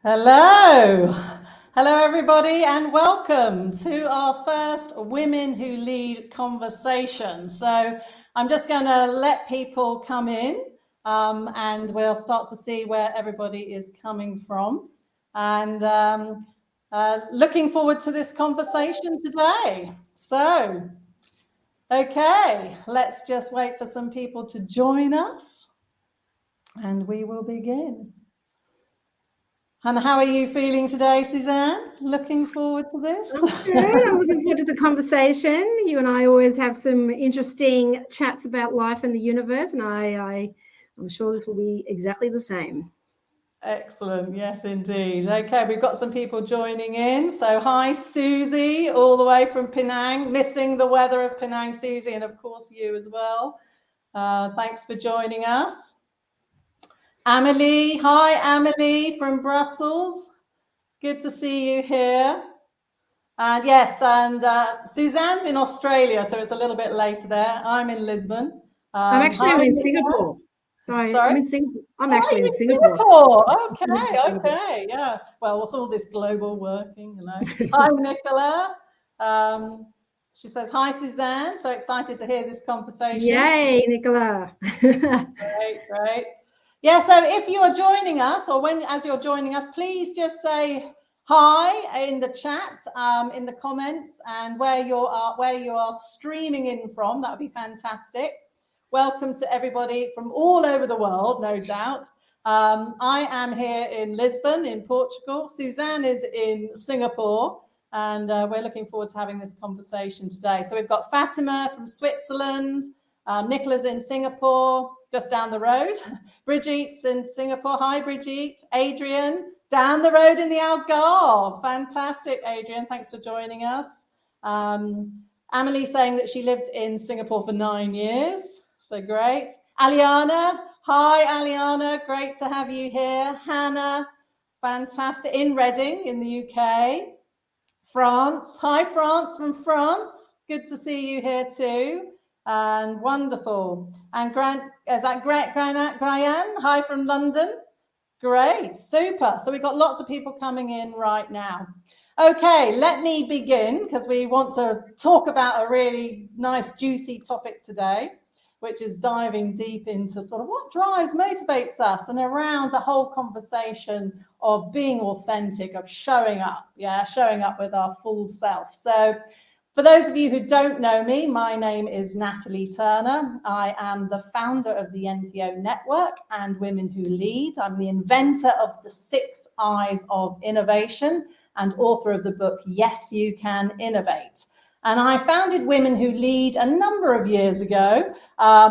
Hello. Hello, everybody, and welcome to our first Women Who Lead conversation. So I'm just going to let people come in and we'll start to see where everybody is coming from. And looking forward to this conversation today. So, okay, let's just wait for some people to join us and we will begin. And how are you feeling today, Susanne? Looking forward to this? Okay, I'm looking forward to the conversation. You and I always have some interesting chats about life and the universe, and I'm sure this will be exactly the same. Excellent. Yes, indeed. Okay, we've got some people joining in. So hi, Susie, all the way from Penang, missing the weather of Penang, Susie, and of course you as well. Thanks for joining us. Amelie, hi, Amelie from Brussels. Good to see you here. And yes, and Suzanne's in Australia, so it's a little bit later there. I'm in Lisbon. I'm in Singapore. Sorry, I'm in Singapore. I'm actually in Singapore. Okay, yeah. Well, what's all this global working, you know? Hi, Nicola. She says, hi, Suzanne. So excited to hear this conversation. Yay, Nicola. Great. Yeah, so if you are joining us or as you're joining us, please just say hi in the chat, in the comments, and where you are streaming in from. That would be fantastic. Welcome to everybody from all over the world, no doubt. I am here in Lisbon, in Portugal. Suzanne is in Singapore, and we're looking forward to having this conversation today. So we've got Fatima from Switzerland, Nicola's in Singapore, just down the road. Brigitte's in Singapore. Hi, Brigitte. Adrian, down the road in the Algarve. Fantastic, Adrian. Thanks for joining us. Amelie saying that she lived in Singapore for 9 years. So great. Aliana. Hi, Aliana. Great to have you here. Hannah. Fantastic. In Reading in the UK. France. Hi, France from France. Good to see you here too. And wonderful. And Grayan? Hi from London. Great, super. So we've got lots of people coming in right now. Okay, let me begin because we want to talk about a really nice, juicy topic today, which is diving deep into sort of what drives, motivates us, and around the whole conversation of being authentic, of showing up with our full self. So for those of you who don't know me, my name is Natalie Turner. I am the founder of the NPO Network and Women Who Lead. I'm the inventor of the 6 Eyes of Innovation and author of the book, Yes, You Can Innovate. And I founded Women Who Lead a number of years ago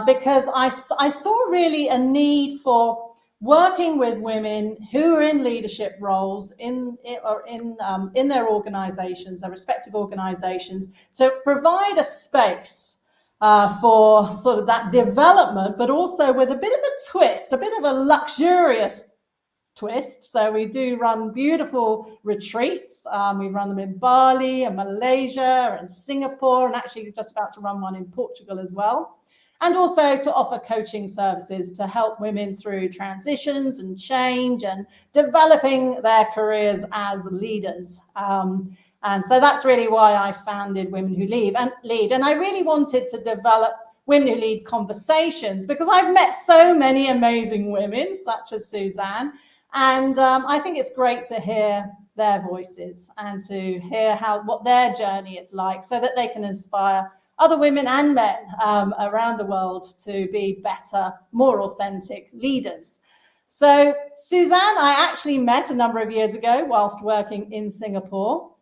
because I saw really a need for working with women who are in leadership roles in their organizations, their respective organizations, to provide a space for sort of that development, but also with a bit of a twist, a bit of a luxurious twist. So we do run beautiful retreats. We run them in Bali and Malaysia and Singapore, and actually we're just about to run one in Portugal as well. And also to offer coaching services to help women through transitions and change and developing their careers as leaders. And so that's really why I founded Women Who Lead. And I really wanted to develop Women Who Lead conversations because I've met so many amazing women, such as Suzanne. And I think it's great to hear their voices and to hear what their journey is like so that they can inspire other women and men around the world to be better, more authentic leaders. So Suzanne, I actually met a number of years ago whilst working in Singapore.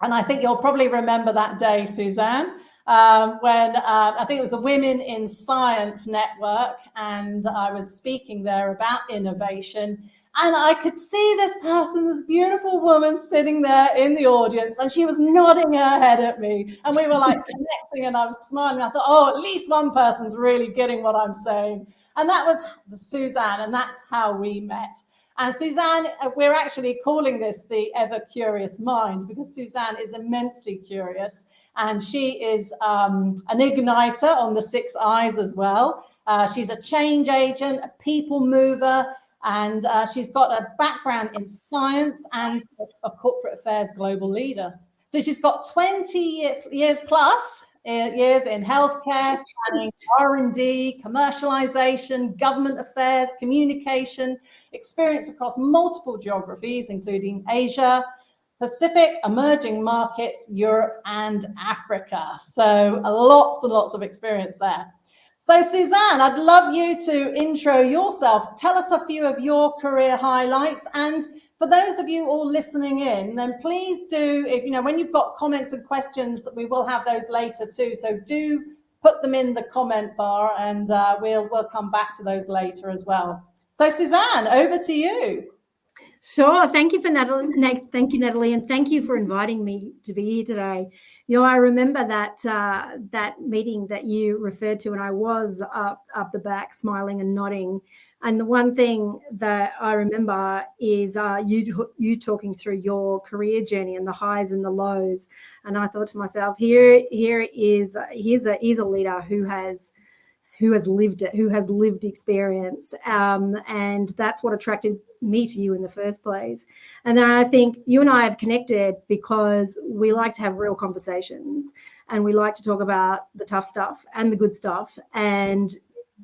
And I think you'll probably remember that day, Suzanne, when I think it was a Women in Science Network, and I was speaking there about innovation. And I could see this beautiful woman sitting there in the audience, and she was nodding her head at me. And we were like connecting, and I was smiling. I thought, oh, at least one person's really getting what I'm saying. And that was Suzanne, and that's how we met. And Suzanne, we're actually calling this the ever curious mind because Suzanne is immensely curious, and she is an igniter on the 6 Eyes as well. She's a change agent, a people mover, And she's got a background in science and a corporate affairs global leader. So she's got 20 years plus years in healthcare, spanning R&D, commercialization, government affairs, communication, experience across multiple geographies, including Asia, Pacific, emerging markets, Europe, and Africa. So lots and lots of experience there. So Susanne, I'd love you to intro yourself. Tell us a few of your career highlights. And for those of you all listening in, then please do, if you know, when you've got comments and questions, we will have those later too. So do put them in the comment bar, and we'll come back to those later as well. So Susanne, over to you. Sure. Thank you, Natalie. Thank you, Natalie, and thank you for inviting me to be here today. You know, I remember that meeting that you referred to, and I was up the back, smiling and nodding. And the one thing that I remember is you talking through your career journey and the highs and the lows. And I thought to myself, here's a leader who has lived it, who has lived experience, and that's what attracted me to you in the first place. And then I think you and I have connected because we like to have real conversations, and we like to talk about the tough stuff and the good stuff and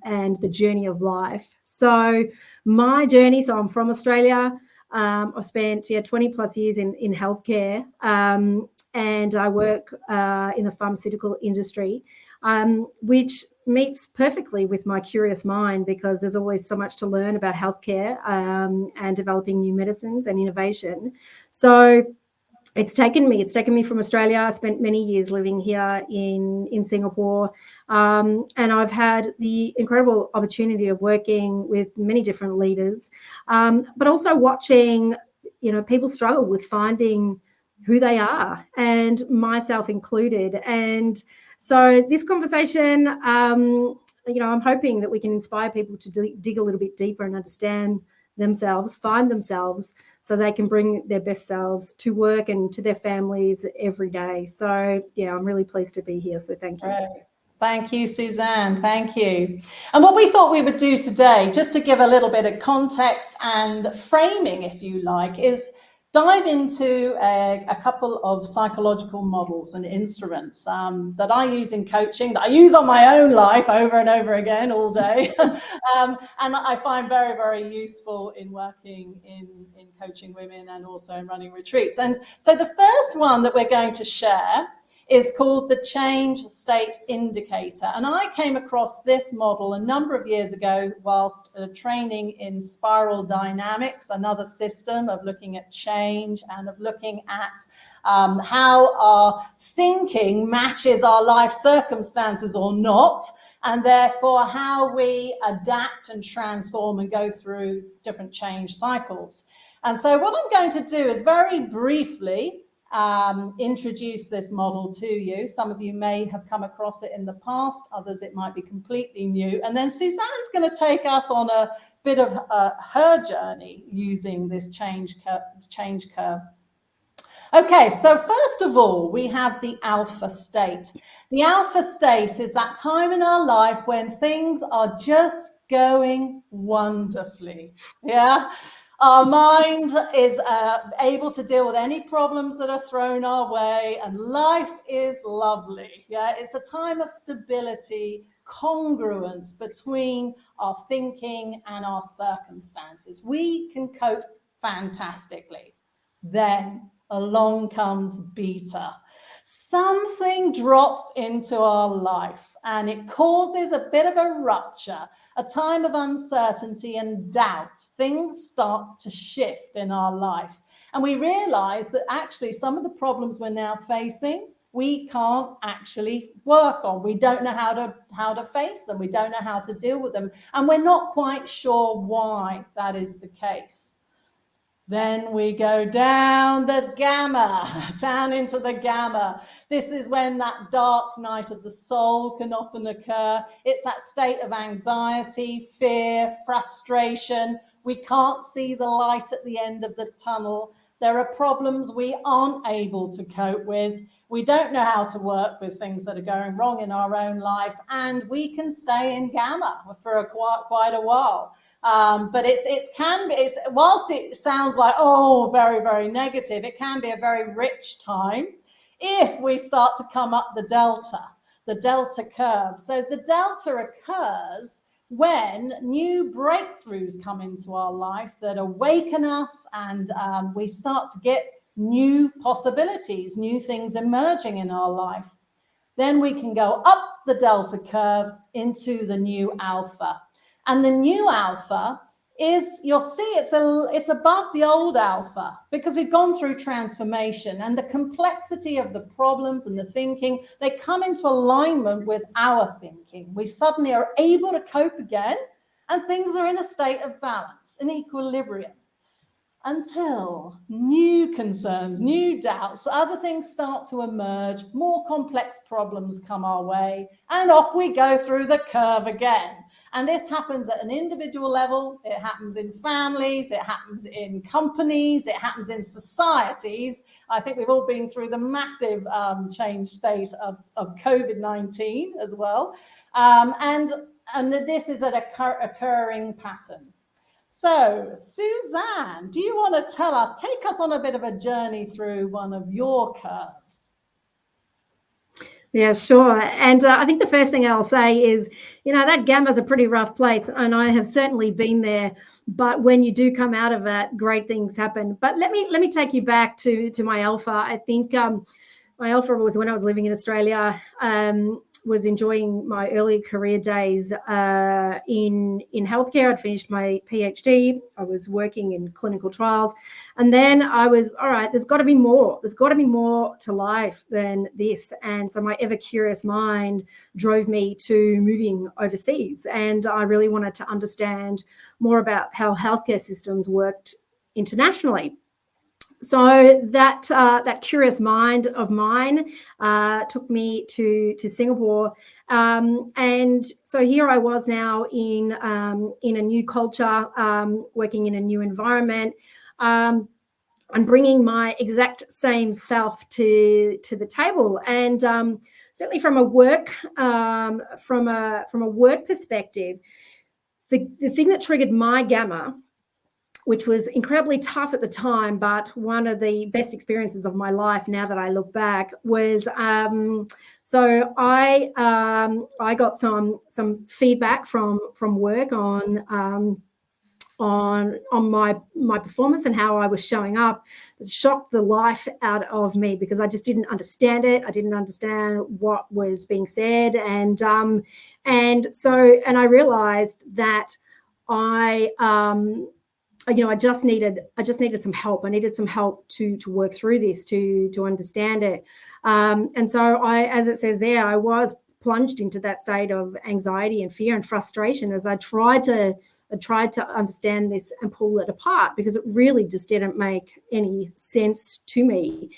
the journey of life. So my journey, so I'm from Australia. I've spent 20 plus years in healthcare, and I work in the pharmaceutical industry, which meets perfectly with my curious mind, because there's always so much to learn about healthcare and developing new medicines and innovation. So it's taken me from Australia. I spent many years living here in Singapore, and I've had the incredible opportunity of working with many different leaders, but also watching, people struggle with finding who they are, and myself included. And so this conversation, I'm hoping that we can inspire people to dig a little bit deeper and understand themselves, find themselves, so they can bring their best selves to work and to their families every day. So, yeah, I'm really pleased to be here. So thank you. Right. Thank you, Susanne. Thank you. And what we thought we would do today, just to give a little bit of context and framing, if you like, is dive into a couple of psychological models and instruments that I use in coaching, that I use on my own life over and over again all day, and I find very, very useful in working in coaching women and also in running retreats. And so the first one that we're going to share is called the change state indicator. And I came across this model a number of years ago whilst training in spiral dynamics, another system of looking at change and of looking at how our thinking matches our life circumstances or not, and therefore how we adapt and transform and go through different change cycles. And so what I'm going to do is very briefly introduce this model to you. Some of you may have come across it in the past, others it might be completely new. And then Susanne's going to take us on a bit of her journey using this change curve. Okay, so first of all, we have the alpha state. The alpha state is that time in our life when things are just going wonderfully. Yeah. Our mind is able to deal with any problems that are thrown our way, and life is lovely. Yeah, it's a time of stability, congruence between our thinking and our circumstances. We can cope fantastically. Then along comes beta. Something drops into our life and it causes a bit of a rupture, a time of uncertainty and doubt. Things start to shift in our life. And we realize that actually some of the problems we're now facing, we can't actually work on. We don't know how to face them. We don't know how to deal with them. And we're not quite sure why that is the case. Then we go down the gamma, down into the gamma. This is when that dark night of the soul can often occur. It's that state of anxiety, fear, frustration. We can't see the light at the end of the tunnel. There are problems we aren't able to cope with. We don't know how to work with things that are going wrong in our own life, and we can stay in gamma for quite a while. But it's whilst it sounds like, oh, very, very negative, it can be a very rich time if we start to come up the delta curve. So the delta occurs when new breakthroughs come into our life that awaken us, and we start to get new possibilities, new things emerging in our life. Then we can go up the delta curve into the new alpha. And the new alpha is, you'll see it's above the old alpha, because we've gone through transformation, and the complexity of the problems and the thinking, they come into alignment with our thinking. We suddenly are able to cope again, and things are in a state of balance, in equilibrium, until new concerns, new doubts, other things start to emerge, more complex problems come our way, and off we go through the curve again. And this happens at an individual level, it happens in families, it happens in companies, it happens in societies. I think we've all been through the massive change state of COVID-19 as well. And this is an occurring pattern. So, Susanne, do you want to take us on a bit of a journey through one of your curves? Yeah, sure. And I think the first thing I'll say is, that gamma's a pretty rough place, and I have certainly been there. But when you do come out of it, great things happen. But let me take you back to my alpha. I think my alpha was when I was living in Australia. Was enjoying my early career days in healthcare. I'd finished my PhD. I was working in clinical trials. And then I was, all right, there's got to be more. There's got to be more to life than this. And so my ever-curious mind drove me to moving overseas. And I really wanted to understand more about how healthcare systems worked internationally. So that curious mind of mine took me to Singapore, and so here I was now in a new culture, working in a new environment, and bringing my exact same self to the table. And certainly from a work perspective, the thing that triggered my gamma, which was incredibly tough at the time, but one of the best experiences of my life now that I look back, was so I got some feedback from work on my performance and how I was showing up. It shocked the life out of me, because I just didn't understand it. I didn't understand what was being said, and I realized that I just needed some help. I needed some help to work through this, to understand it. And so as it says there, I was plunged into that state of anxiety and fear and frustration as I tried to understand this and pull it apart, because it really just didn't make any sense to me.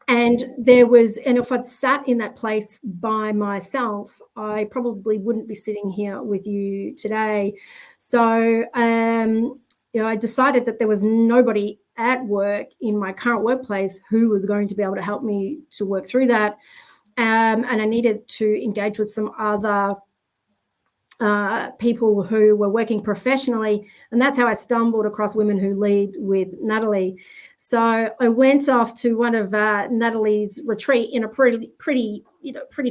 And if I'd sat in that place by myself, I probably wouldn't be sitting here with you today. So, I decided that there was nobody at work in my current workplace who was going to be able to help me to work through that. And I needed to engage with some other people who were working professionally. And that's how I stumbled across Women Who Lead with Natalie. So I went off to one of Natalie's retreat in a pretty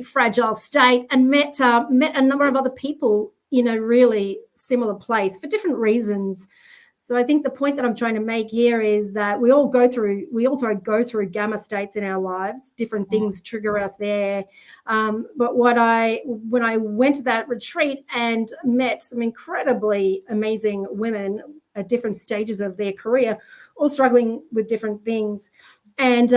fragile state, and met a number of other people in a really similar place for different reasons. So I think the point that I'm trying to make here is that we all go through gamma states in our lives. Different things trigger us there. But when I went to that retreat and met some incredibly amazing women at different stages of their career, all struggling with different things, and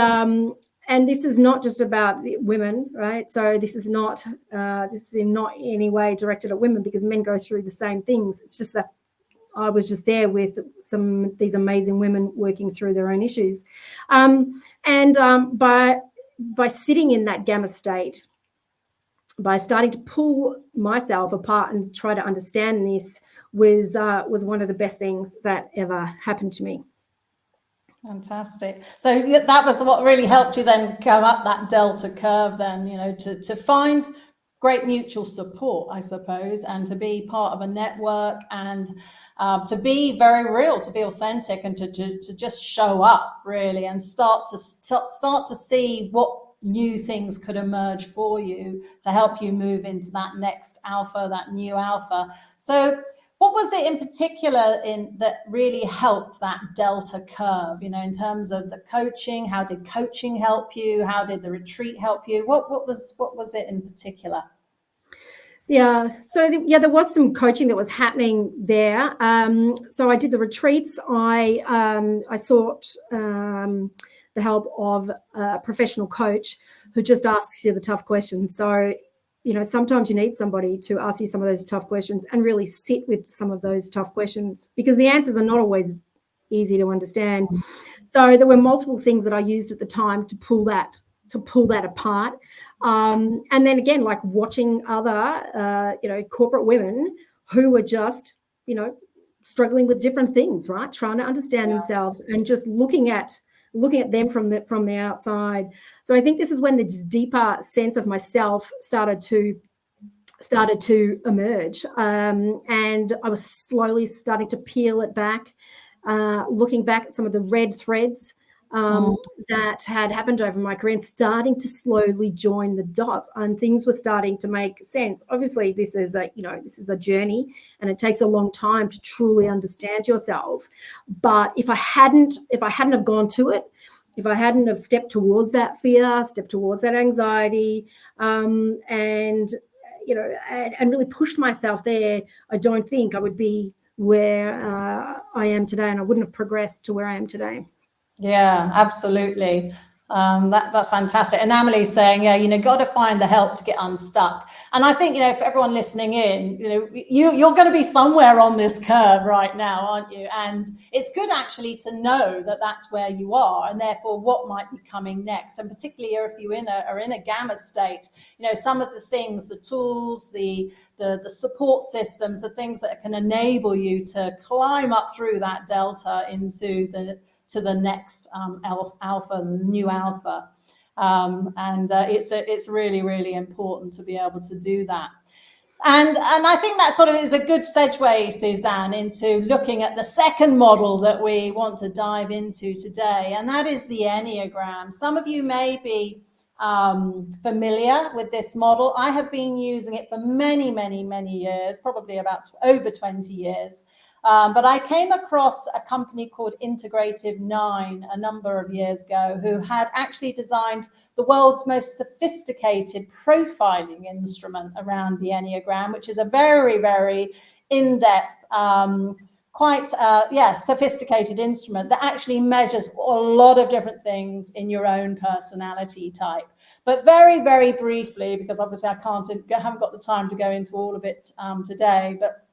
this is not just about women, right? So this is not in any way directed at women, because men go through the same things. It's just that I was just there with these amazing women working through their own issues. By sitting in that gamma state, by starting to pull myself apart and try to understand this, was one of the best things that ever happened to me. Fantastic. So that was what really helped you then go up that delta curve then, to find great mutual support, I suppose, and to be part of a network, and to be very real, to be authentic, and to just show up really, and start to see what new things could emerge for you to help you move into that next alpha, that new alpha. So what was it in particular that really helped that delta curve, in terms of the coaching? How did coaching help you? How did the retreat help you? What was it in particular? Yeah, so there was some coaching that was happening there. So I did the retreats. I sought the help of a professional coach who just asks you the tough questions. So sometimes you need somebody to ask you some of those tough questions and really sit with some of those tough questions, because the answers are not always easy to understand. So there were multiple things that I used at the time to pull that apart. And then again, like watching other, corporate women who were just, struggling with different things, right? Trying to understand themselves and just looking at them from the outside. So I think this is when the deeper sense of myself started to emerge, and I was slowly starting to peel it back, looking back at some of the red threads that had happened over my career, and starting to slowly join the dots, and things were starting to make sense. Obviously, this is a journey, and it takes a long time to truly understand yourself. But if I hadn't have gone to it, if I hadn't have stepped towards that fear, stepped towards that anxiety, and really pushed myself there, I don't think I would be where I am today, and I wouldn't have progressed to where I am today. Yeah, absolutely. That's fantastic. And Amelie's saying, got to find the help to get unstuck. And I think, for everyone listening in, you're going to be somewhere on this curve right now, aren't you? And it's good actually to know that that's where you are, and therefore what might be coming next. And particularly if you are in a gamma state, some of the things, the tools, the support systems, the things that can enable you to climb up through that delta into the next alpha, the new alpha. It's really, really important to be able to do that. And I think that sort of is a good segue, Susanne, into looking at the second model that we want to dive into today, and that is the Enneagram. Some of you may be familiar with this model. I have been using it for many, many, many years, probably about over 20 years. But I came across a company called Integrative 9 a number of years ago, who had actually designed the world's most sophisticated profiling instrument around the Enneagram, which is a very, very in-depth, quite sophisticated instrument that actually measures a lot of different things in your own personality type. But very, very briefly, because obviously I haven't got the time to go into all of it today, but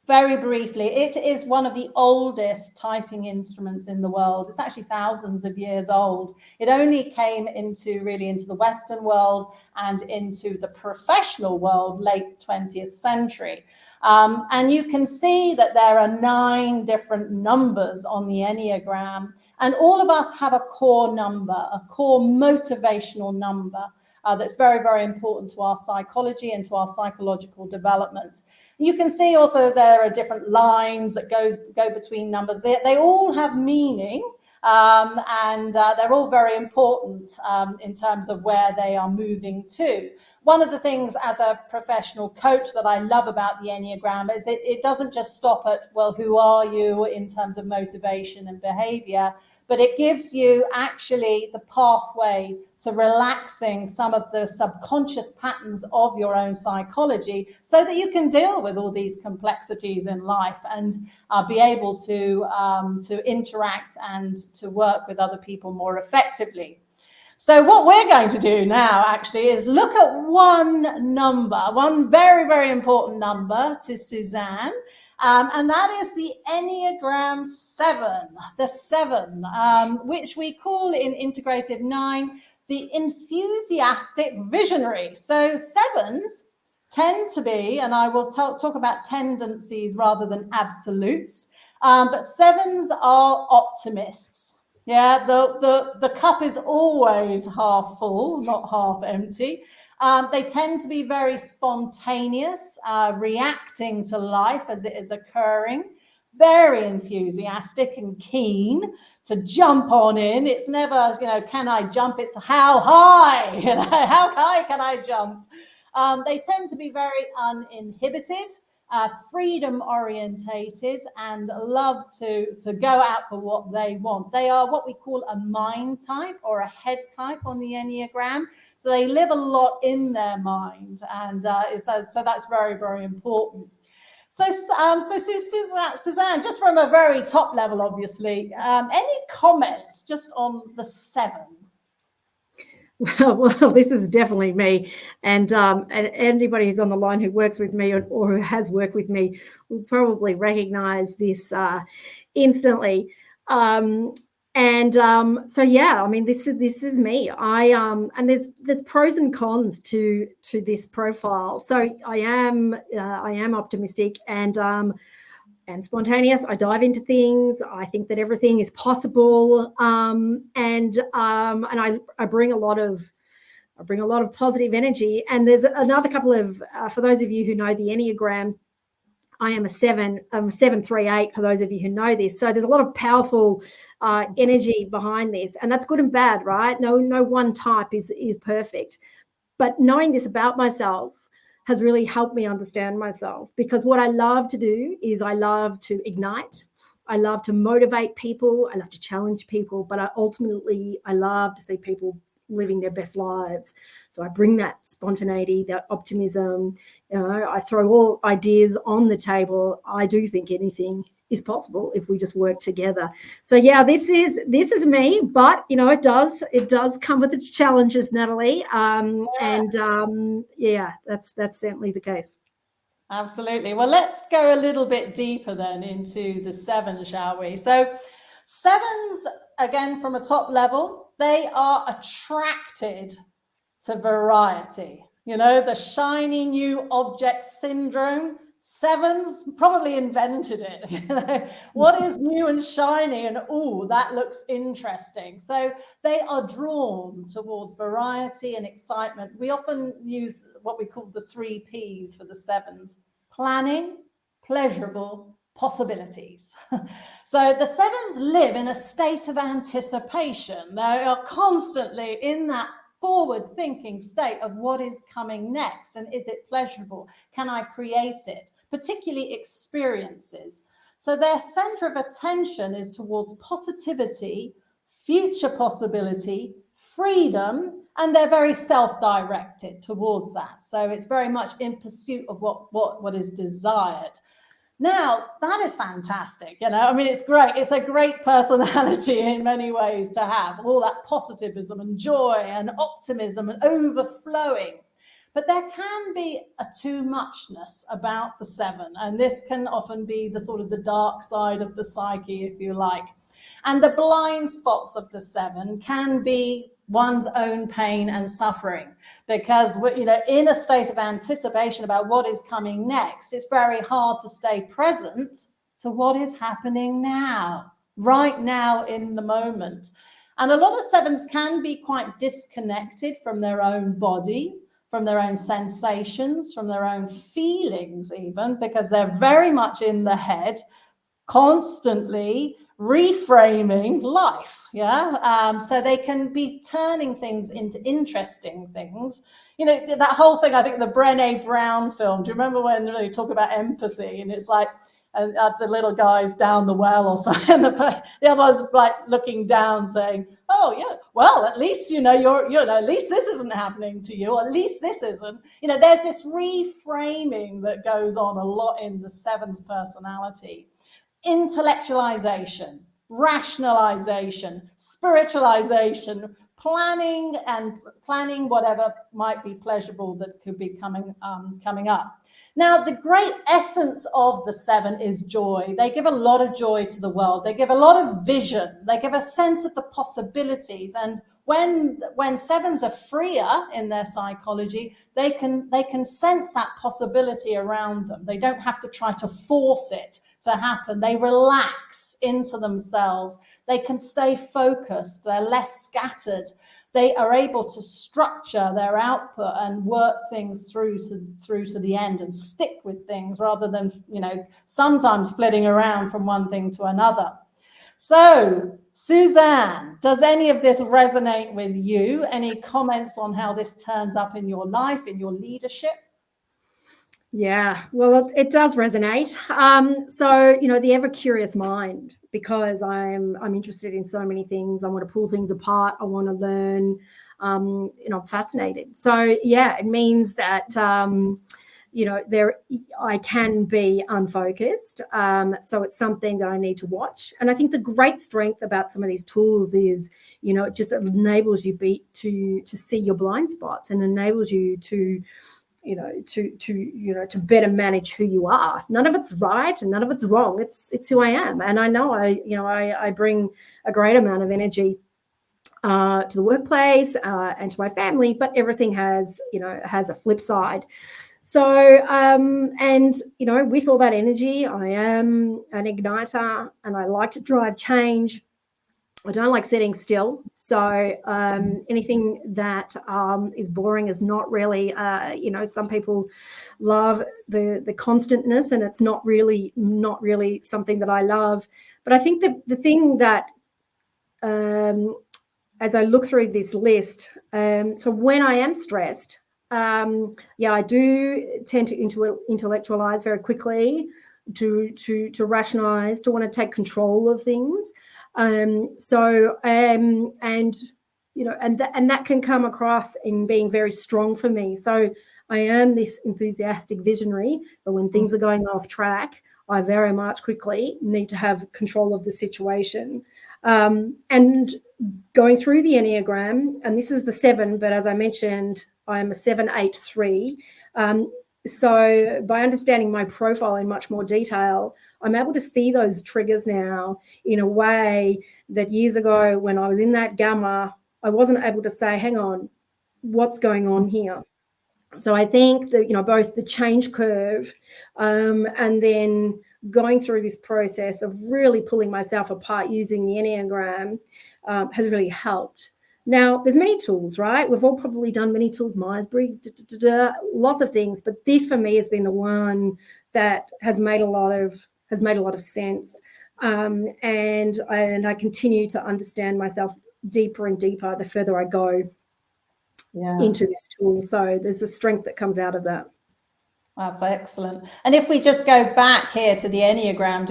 very briefly, it is one of the oldest typing instruments in the world. It's actually thousands of years old. It only came into the Western world and into the professional world late 20th century. And you can see that there are 9 different numbers on the Enneagram, and all of us have a core number, a core motivational number that's very, very important to our psychology and to our psychological development. You can see also there are different lines that go between numbers. They all have meaning, and they're all very important in terms of where they are moving to. One of the things as a professional coach that I love about the Enneagram is it doesn't just stop at, well, who are you in terms of motivation and behavior, but it gives you actually the pathway to relaxing some of the subconscious patterns of your own psychology so that you can deal with all these complexities in life and be able to interact and to work with other people more effectively. So what we're going to do now actually is look at one number, one very, very important number to Susanne, and that is the Enneagram 7, the 7, which we call in Integrative 9 the enthusiastic visionary. So 7s tend to be, and I will talk about tendencies rather than absolutes, but 7s are optimists. Yeah, the cup is always half full, not half empty. They tend to be very spontaneous, reacting to life as it is occurring, very enthusiastic and keen to jump on in. It's never, can I jump? It's how high, how high can I jump? They tend to be very uninhibited, freedom orientated, and love to go out for what they want. They are what we call a mind type or a head type on the Enneagram. So they live a lot in their mind, and so that's very, very important. So Susanne, just from a very top level, obviously, any comments just on the 7? Well, this is definitely me, and anybody who's on the line who works with me or who has worked with me will probably recognise this instantly. So yeah, I mean, this is me. And there's pros and cons to this profile. So I am optimistic and spontaneous. I dive into things. I think that everything is possible, and I bring a lot of positive energy. And there's another couple of for those of you who know the Enneagram, I am a 7. I'm a 738 for those of you who know this. So there's a lot of powerful energy behind this, and that's good and bad, right? No one type is perfect, but knowing this about myself has really helped me understand myself, because what I love to do is I love to ignite. I love to motivate people. I love to challenge people, but ultimately I love to see people living their best lives. So I bring that spontaneity, that optimism. I throw all ideas on the table. I do think anything is possible if we just work together. So yeah, this is me, but it does come with its challenges, Natalie. Yeah, that's certainly the case. Absolutely. Well, let's go a little bit deeper then into the 7, shall we? So 7s, again, from a top level, they are attracted to variety. The shiny new object syndrome. 7s probably invented it. What is new and shiny, and that looks interesting. So they are drawn towards variety and excitement. We often use what we call the 3 Ps for the 7s: planning, pleasurable, possibilities. So the 7s live in a state of anticipation. They are constantly in that forward thinking state of what is coming next, and is it pleasurable? Can I create it? Particularly experiences. So their center of attention is towards positivity, future possibility, freedom, and they're very self-directed towards that. So it's very much in pursuit of what is desired. Now, that is fantastic. I mean, it's great. It's a great personality in many ways to have, all that positivism and joy and optimism and overflowing. But there can be a too muchness about the 7, and this can often be the sort of the dark side of the psyche, if you like. And the blind spots of the 7 can be one's own pain and suffering, because in a state of anticipation about what is coming next, it's very hard to stay present to what is happening now, right now in the moment. And a lot of 7s can be quite disconnected from their own body, from their own sensations, from their own feelings even, because they're very much in the head, constantly reframing life. So they can be turning things into interesting things. That whole thing, I think the Brené Brown film, do you remember when they talk about empathy, and it's like the little guy's down the well or something, and the other's like looking down saying, oh yeah, well, at least you're at least this isn't happening to you, or at least this isn't. There's this reframing that goes on a lot in the 7's personality. Intellectualization, rationalization, spiritualization, planning whatever might be pleasurable that could be coming up. Now, the great essence of the 7 is joy. They give a lot of joy to the world. They give a lot of vision. They give a sense of the possibilities. And when 7s are freer in their psychology, they can sense that possibility around them. They don't have to try to force it to happen. They relax into themselves. They can stay focused. They're less scattered. They are able to structure their output and work things through to the end and stick with things rather than, sometimes flitting around from one thing to another. So, Susanne, does any of this resonate with you? Any comments on how this turns up in your life, in your leadership? Yeah, well, it does resonate. So, the ever curious mind, because I'm interested in so many things. I want to pull things apart. I want to learn. I'm fascinated. So, yeah, it means that I can be unfocused. So it's something that I need to watch. And I think the great strength about some of these tools is, it just enables you to see your blind spots and enables you to better manage who you are. None of it's right and none of it's wrong. It's who I am. And I know I bring a great amount of energy to the workplace and to my family, but everything has a flip side. So, with all that energy, I am an igniter and I like to drive change. I don't like sitting still. So anything that is boring is not really, some people love the constantness, and it's not really something that I love. But I think that the thing that, as I look through this list, so when I am stressed, I do tend to intellectualize very quickly, to rationalize, to want to take control of things. And that can come across in being very strong for me. So I am this enthusiastic visionary, but when things are going off track, I very much quickly need to have control of the situation. And going through the Enneagram, and this is the 7, but as I mentioned, I am a 7-8-3. So by understanding my profile in much more detail, I'm able to see those triggers now in a way that years ago, when I was in that gamma, I wasn't able to say, hang on, what's going on here? So I think that, both the change curve and then going through this process of really pulling myself apart using the Enneagram has really helped. Now, there's many tools, right? We've all probably done many tools, Myers-Briggs, lots of things, but this for me has been the one that has made a lot of sense. And I continue to understand myself deeper and deeper the further I go into this tool. So there's a strength that comes out of that. That's excellent. And if we just go back here to the Enneagram,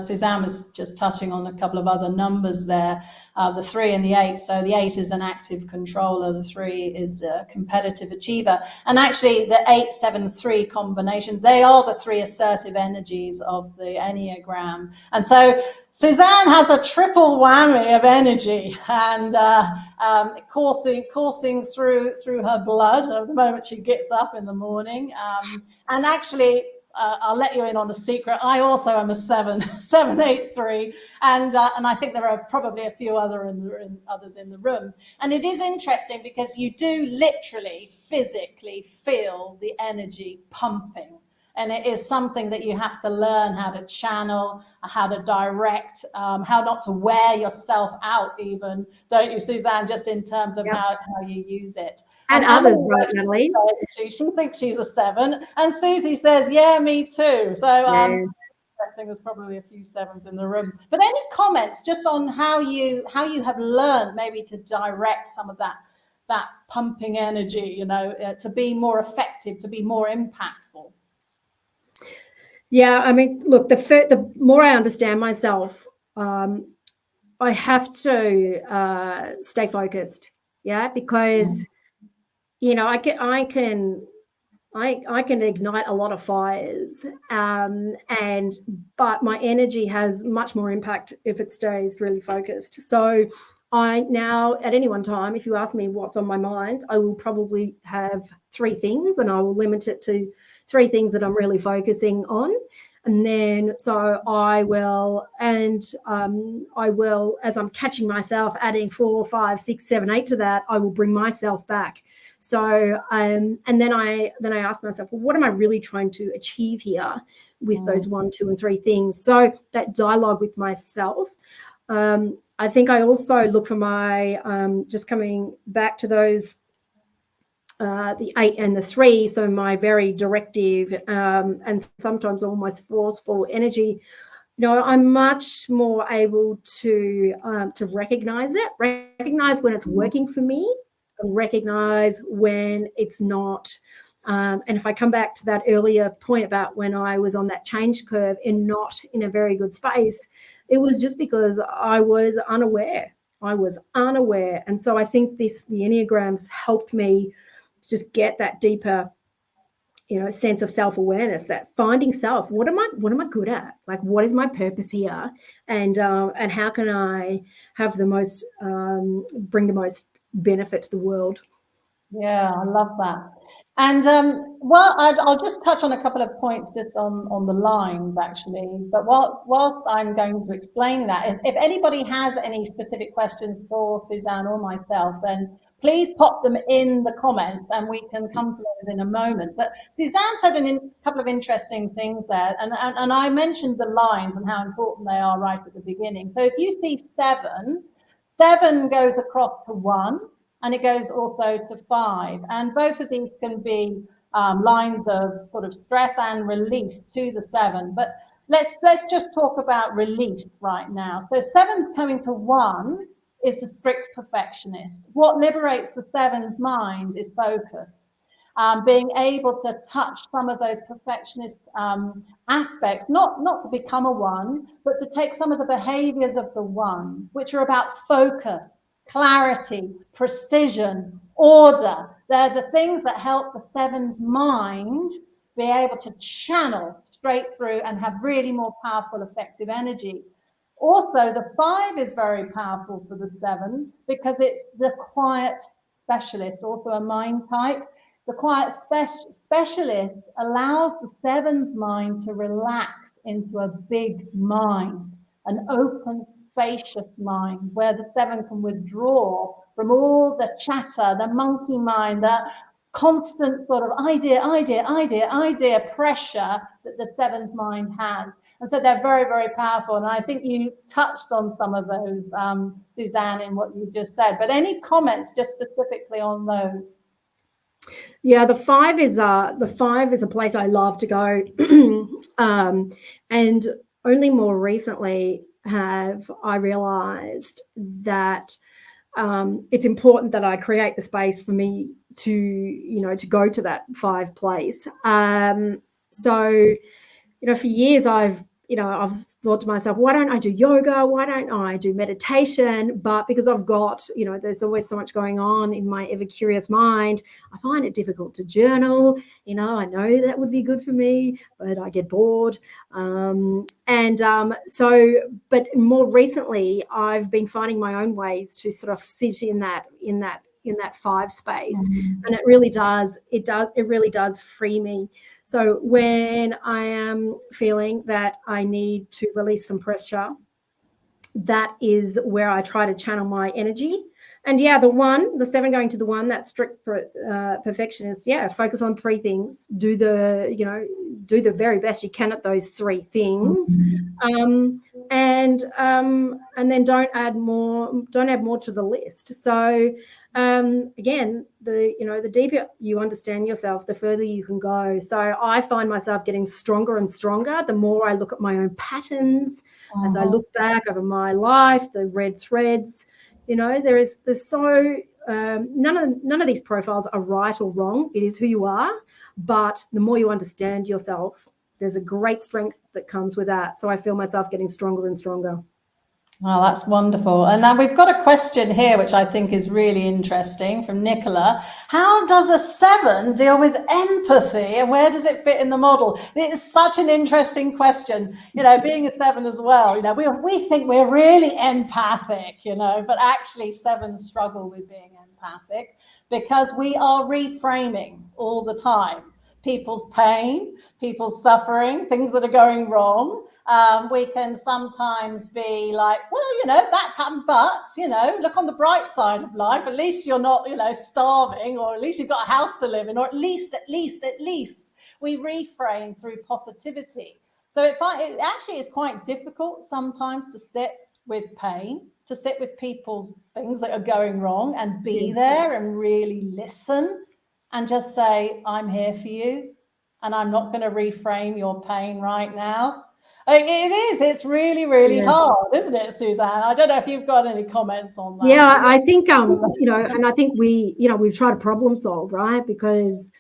Susanne was just touching on a couple of other numbers there, the 3 and the 8. So the 8 is an active controller, the 3 is a competitive achiever. And actually the 8-7-3 combination, they are the 3 assertive energies of the Enneagram. And so Susanne has a triple whammy of energy and coursing through her blood at the moment she gets up in the morning. And actually, I'll let you in on a secret. I also am a 7-8-3, and I think there are probably a few others in the room. And it is interesting because you do literally, physically feel the energy pumping. And it is something that you have to learn how to channel, how to direct, how not to wear yourself out even, don't you, Susanne, just in terms of how you use it. And others, right, Natalie? She thinks she's a 7. And Susie says, yeah, me too. So I think there's probably a few 7s in the room. But any comments just on how you have learned maybe to direct some of that pumping energy, to be more effective, to be more impactful? Yeah, I mean, look, the more I understand myself, I have to stay focused. Yeah, because I can ignite a lot of fires, but my energy has much more impact if it stays really focused. So I now, at any one time, if you ask me what's on my mind, I will probably have 3 things, and I will limit it to 3 things that I'm really focusing on. And then so I will, as I'm catching myself, adding 4, 5, 6, 7, 8 to that, I will bring myself back. So and then I ask myself, well, what am I really trying to achieve here with those 1, 2, and 3 things? So that dialogue with myself. I think I also look for my just coming back to those the 8 and the 3, so my very directive and sometimes almost forceful energy. I'm much more able to recognize when it's working for me, and recognize when it's not. And if I come back to that earlier point about when I was on that change curve and not in a very good space, it was just because I was unaware. And so I think the Enneagrams helped me just get that deeper sense of self-awareness, that finding self. What am I good at? Like, what is my purpose here? And how can I have the most bring the most benefit to the world? Yeah, I love that. And well, I'll just touch on a couple of points just on the lines, actually. But whilst I'm going to explain that, is if anybody has any specific questions for Susanne or myself, then please pop them in the comments and we can come to those in a moment. But Susanne said a couple of interesting things there. And I mentioned the lines and how important they are right at the beginning. So if you see 7 goes across to 1. And it goes also to 5. And both of these can be lines of sort of stress and release to the 7. But let's just talk about release right now. So 7's coming to 1 is the strict perfectionist. What liberates the 7's mind is focus. Being able to touch some of those perfectionist aspects, not to become a 1, but to take some of the behaviors of the 1, which are about focus, clarity, precision, order. They're the things that help the 7's mind be able to channel straight through and have really more powerful, effective energy. Also, the 5 is very powerful for the 7 because it's the quiet specialist, also a mind type. The quiet specialist allows the 7's mind to relax into a big mind, an open, spacious mind where the 7 can withdraw from all the chatter, the monkey mind, the constant sort of idea pressure that the 7's mind has. And so they're very, very powerful. And I think you touched on some of those, Susanne, in what you just said. But any comments just specifically on those? Yeah, the 5 is a place I love to go, and only more recently have I realised that it's important that I create the space for me to go to that 5 place. So for years I've thought to myself, why don't I do yoga? Why don't I do meditation? But because I've got, there's always so much going on in my ever curious mind, I find it difficult to journal. I know that would be good for me, but I get bored. But more recently, I've been finding my own ways to sort of sit in that 5 space, and it really does free me. So when I am feeling that I need to release some pressure, that is where I try to channel my energy. And yeah, the 7 going to the 1, that strict perfectionist, focus on 3 things, do the very best you can at those 3 things, and then don't add more to the list. So again, the deeper you understand yourself, the further you can go. So I find myself getting stronger and stronger the more I look at my own patterns, as I look back over my life, the red threads. There's so none of these profiles are right or wrong. It is who you are. But the more you understand yourself, there's a great strength that comes with that. So I feel myself getting stronger and stronger. Oh, that's wonderful. And now we've got a question here, which I think is really interesting, from Nicola. How does a 7 deal with empathy, and where does it fit in the model? It is such an interesting question. Being a 7 as well, we think we're really empathic, but actually 7s struggle with being empathic because we are reframing all the time. people's pain, people's suffering, things that are going wrong. We can sometimes be like, well, you know, that's happened, but, you know, look on the bright side of life. At least you're not, you know, starving, or at least you've got a house to live in, or at least we reframe through positivity. So it actually is quite difficult sometimes to sit with pain, to sit with people's things that are going wrong and be there and really listen and just say, I'm here for you and I'm not going to reframe your pain right now. It's really, really hard, isn't it, Susanne? I don't know if you've got any comments on that. Yeah, I think, you know, and I think we've tried to problem solve, right? Because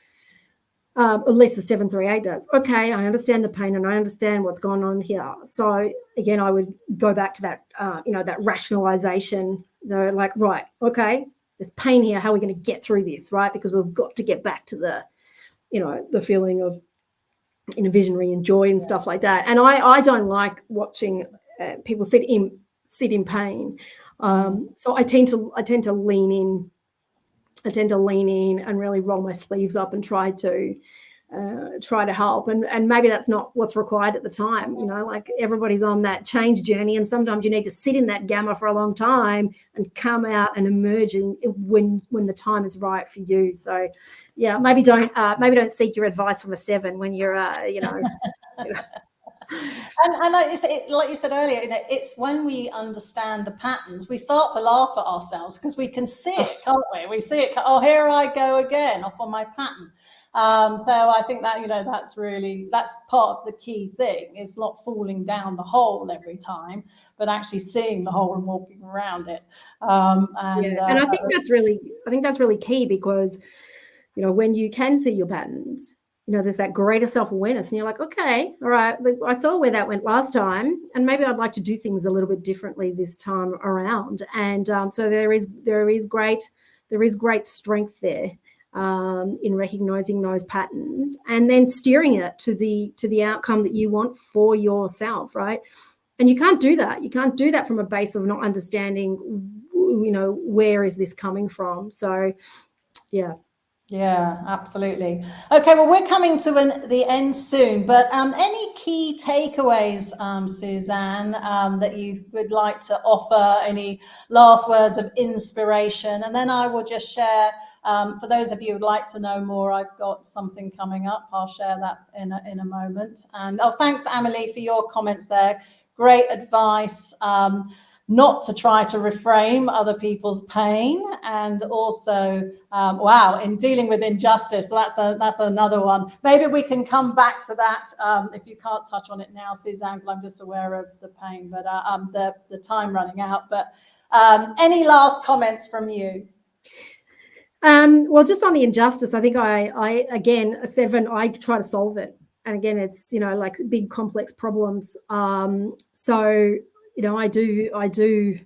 at least the 738 does. Okay, I understand the pain and I understand what's going on here. So again, I would go back to that, you know, that rationalization. They're like, right, okay, there's pain here. How are we going to get through this, right? Because we've got to get back to the, you know, the feeling of, you know, visionary and joy and stuff like that. And I don't like watching people sit in pain. So I tend to lean in. I tend to lean in and really roll my sleeves up and try to help. And maybe that's not what's required at the time. You know, like everybody's on that change journey, and sometimes you need to sit in that gamma for a long time and come out and emerge when the time is right for you. So, yeah, maybe don't seek your advice from a 7 when you're, you know. And like you said earlier, you know, it's when we understand the patterns, we start to laugh at ourselves because we can see it, can't we? We see it. Oh, here I go again, off on my pattern. So I think that, you know, that's part of the key thing. It's not falling down the hole every time, but actually seeing the hole and walking around it. And I think that's really key, because, you know, when you can see your patterns, you know, there's that greater self-awareness, and you're like, okay, all right, I saw where that went last time, and maybe I'd like to do things a little bit differently this time around. And so there is great strength there in recognizing those patterns and then steering it to the outcome that you want for yourself, right? And you can't do that. You can't do that from a base of not understanding, you know, where is this coming from? So, yeah. Yeah, absolutely. Okay, well, we're coming to the end soon, but any key takeaways, Susanne, that you would like to offer, any last words of inspiration? And then I will just share, for those of you who'd like to know more, I've got something coming up. I'll share that in a moment. And thanks, Amelie, for your comments there. Great advice. Not to try to reframe other people's pain, and also, wow, in dealing with injustice. So that's another one. Maybe we can come back to that if you can't touch on it now, Susanne, because I'm just aware of the pain, but the time running out. But any last comments from you? Well, just on the injustice, I think I again, a 7, I try to solve it. And again, it's, you know, like big complex problems. So, you know, I do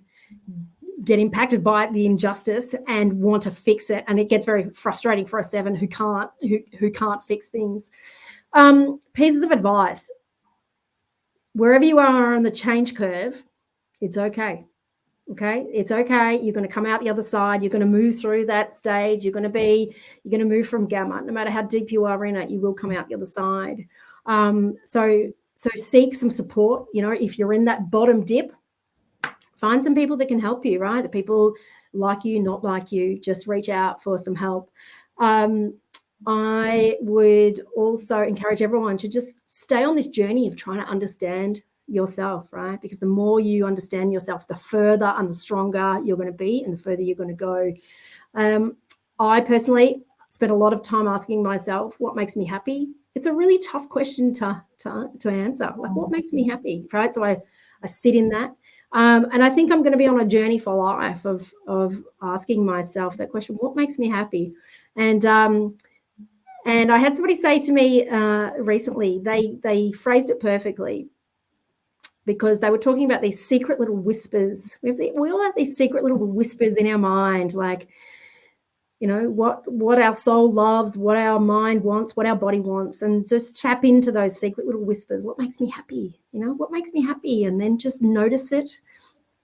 get impacted by the injustice and want to fix it, and it gets very frustrating for a 7 who can't fix things. Pieces of advice: wherever you are on the change curve, it's okay. Okay, it's okay. You're going to come out the other side. You're going to move through that stage. You're going to move from gamma. No matter how deep you are in it, you will come out the other side. So seek some support. You know, if you're in that bottom dip, find some people that can help you, right? The people like you, not like you, just reach out for some help. I would also encourage everyone to just stay on this journey of trying to understand yourself, right? Because the more you understand yourself, the further and the stronger you're going to be, and the further you're going to go. I personally spent a lot of time asking myself, what makes me happy? It's a really tough question to answer. Like, what makes me happy, right? So I sit in that. And I think I'm going to be on a journey for life of asking myself that question, what makes me happy? And I had somebody say to me recently, they phrased it perfectly, because they were talking about these secret little whispers. We all have these secret little whispers in our mind, like, you know, what our soul loves, what our mind wants, what our body wants, and just tap into those secret little whispers. What makes me happy? You know, what makes me happy? And then just notice it,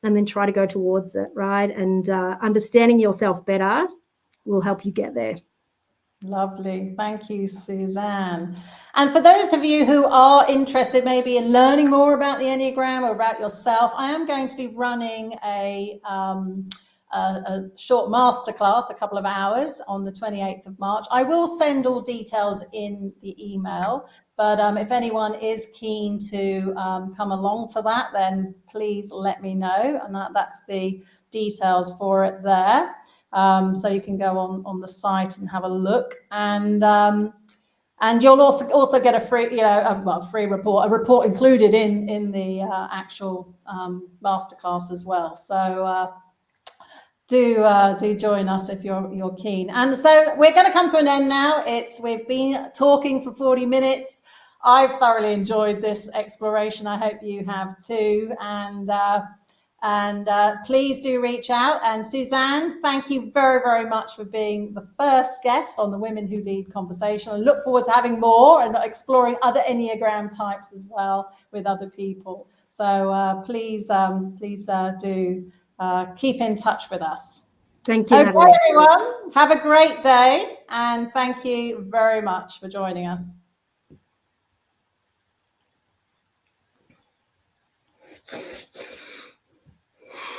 and then try to go towards it, right? And understanding yourself better will help you get there. Lovely. Thank you, Susanne. And for those of you who are interested maybe in learning more about the Enneagram or about yourself, I am going to be running a short masterclass, a couple of hours on the 28th of March. I will send all details in the email, but if anyone is keen to come along to that, then please let me know. And that's the details for it there. So you can go on the site and have a look, and you'll also get a free, free report, a report included in the actual masterclass as well. So do join us if you're keen. And so we're going to come to an end now. We've been talking for 40 minutes. I've thoroughly enjoyed this exploration. I hope you have too. And please do reach out. And Susanne, thank you very, very much for being the first guest on the Women Who Lead conversation. I look forward to having more and exploring other Enneagram types as well with other people. So please do keep in touch with us. Thank you, okay, Natalie. everyone, have a great day, and thank you very much for joining us.